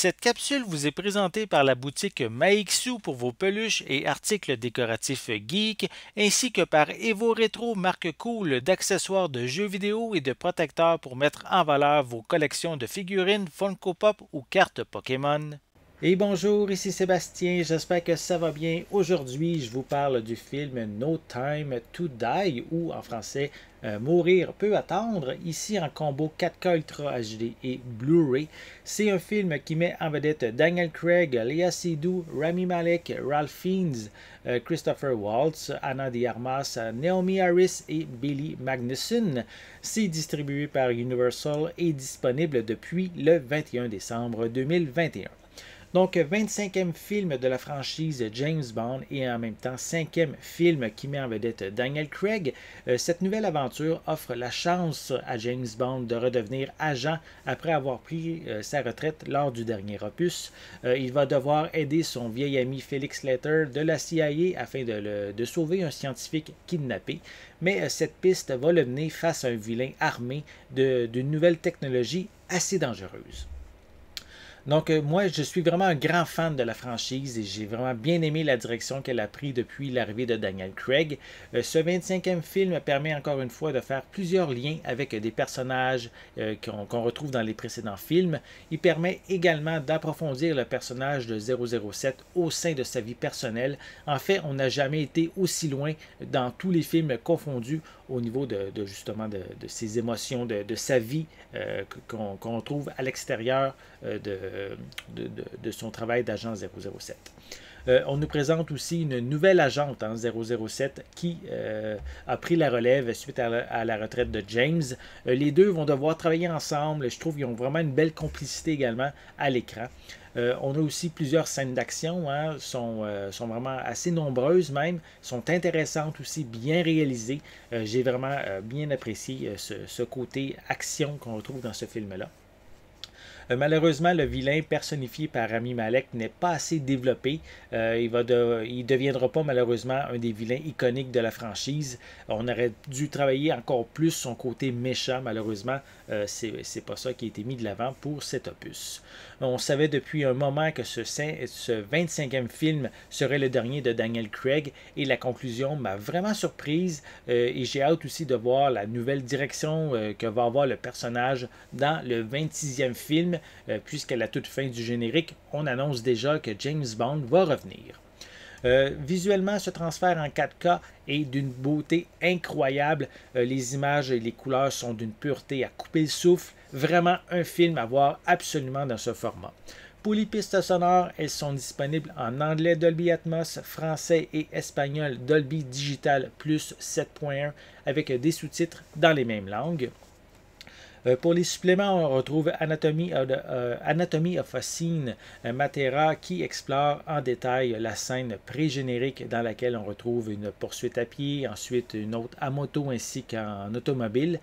Cette capsule vous est présentée par la boutique Maixu pour vos peluches et articles décoratifs geek, ainsi que par Evo Retro, marque cool d'accessoires de jeux vidéo et de protecteurs pour mettre en valeur vos collections de figurines, Funko Pop ou cartes Pokémon. Et bonjour, ici Sébastien, j'espère que ça va bien. Aujourd'hui, je vous parle du film No Time to Die, ou en français Mourir peut attendre, ici en combo 4K Ultra HD et Blu-ray. C'est un film qui met en vedette Daniel Craig, Léa Seydoux, Rami Malek, Ralph Fiennes, Christopher Waltz, Anna de Armas, Naomi Harris et Billy Magnussen. C'est distribué par Universal et disponible depuis le 21 décembre 2021. Donc, 25e film de la franchise James Bond et en même temps 5e film qui met en vedette Daniel Craig. Cette nouvelle aventure offre la chance à James Bond de redevenir agent après avoir pris sa retraite lors du dernier opus. Il va devoir aider son vieil ami Felix Leiter de la CIA afin de sauver un scientifique kidnappé. Mais cette piste va le mener face à un vilain armé d'une nouvelle technologie assez dangereuse. Donc, moi, je suis vraiment un grand fan de la franchise et j'ai vraiment bien aimé la direction qu'elle a prise depuis l'arrivée de Daniel Craig. Ce 25e film permet encore une fois de faire plusieurs liens avec des personnages qu'on retrouve dans les précédents films. Il permet également d'approfondir le personnage de 007 au sein de sa vie personnelle. En fait, on n'a jamais été aussi loin dans tous les films confondus au niveau justement de ses émotions, de sa vie qu'on trouve à l'extérieur de son travail d'agent 007. On nous présente aussi une nouvelle agente en 007 qui a pris la relève suite à la retraite de James. Les deux vont devoir travailler ensemble. Je trouve qu'ils ont vraiment une belle complicité également à l'écran. On a aussi plusieurs scènes d'action, sont vraiment assez nombreuses même, sont intéressantes aussi, bien réalisées. J'ai vraiment bien apprécié ce côté action qu'on retrouve dans ce film-là. Malheureusement, le vilain personnifié par Rami Malek n'est pas assez développé. Il ne deviendra pas malheureusement un des vilains iconiques de la franchise. On aurait dû travailler encore plus son côté méchant. Malheureusement, c'est pas ça qui a été mis de l'avant pour cet opus. On savait depuis un moment que ce 25e film serait le dernier de Daniel Craig et la conclusion m'a vraiment surprise et j'ai hâte aussi de voir la nouvelle direction que va avoir le personnage dans le 26e film puisqu'à la toute fin du générique, on annonce déjà que James Bond va revenir. Visuellement, ce transfert en 4K est d'une beauté incroyable. Les images et les couleurs sont d'une pureté à couper le souffle. Vraiment un film à voir absolument dans ce format. Pour les pistes sonores, elles sont disponibles en anglais Dolby Atmos, français et espagnol Dolby Digital Plus 7.1 avec des sous-titres dans les mêmes langues. Pour les suppléments, on retrouve Anatomy of a Scene Matera qui explore en détail la scène pré-générique dans laquelle on retrouve une poursuite à pied, ensuite une autre à moto ainsi qu'en automobile.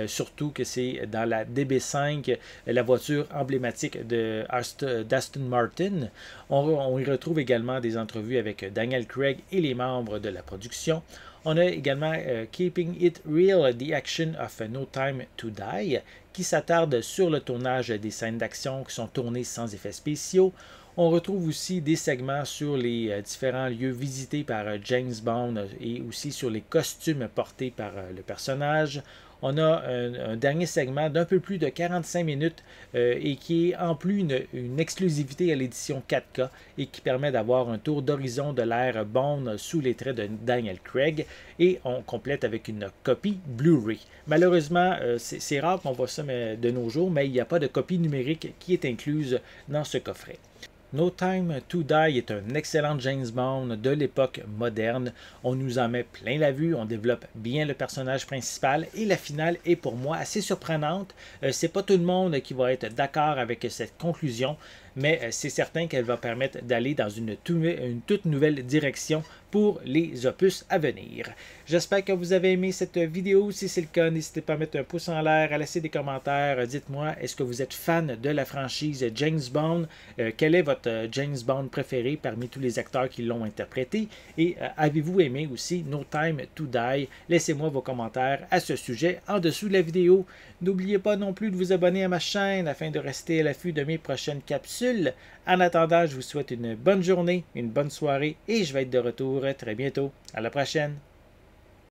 Surtout que c'est dans la DB5, la voiture emblématique d'Aston Martin. On y retrouve également des entrevues avec Daniel Craig et les membres de la production. On a également Keeping It Real, The Action of No Time to Die, qui s'attarde sur le tournage des scènes d'action qui sont tournées sans effets spéciaux. On retrouve aussi des segments sur les différents lieux visités par James Bond et aussi sur les costumes portés par le personnage. On a un dernier segment d'un peu plus de 45 minutes et qui est en plus une exclusivité à l'édition 4K et qui permet d'avoir un tour d'horizon de l'ère Bond sous les traits de Daniel Craig et on complète avec une copie Blu-ray. Malheureusement, c'est rare qu'on voit ça de nos jours, mais il n'y a pas de copie numérique qui est incluse dans ce coffret. No Time to Die est un excellent James Bond de l'époque moderne. On nous en met plein la vue, on développe bien le personnage principal et la finale est pour moi assez surprenante. C'est pas tout le monde qui va être d'accord avec cette conclusion, mais c'est certain qu'elle va permettre d'aller dans une toute nouvelle direction pour les opus à venir. J'espère que vous avez aimé cette vidéo. Si c'est le cas, n'hésitez pas à mettre un pouce en l'air, à laisser des commentaires. Dites-moi, est-ce que vous êtes fan de la franchise James Bond? Quel est votre James Bond préféré parmi tous les acteurs qui l'ont interprété? Et avez-vous aimé aussi No Time to Die? Laissez-moi vos commentaires à ce sujet en dessous de la vidéo. N'oubliez pas non plus de vous abonner à ma chaîne afin de rester à l'affût de mes prochaines capsules. En attendant, je vous souhaite une bonne journée, une bonne soirée et je vais être de retour très bientôt. À la prochaine!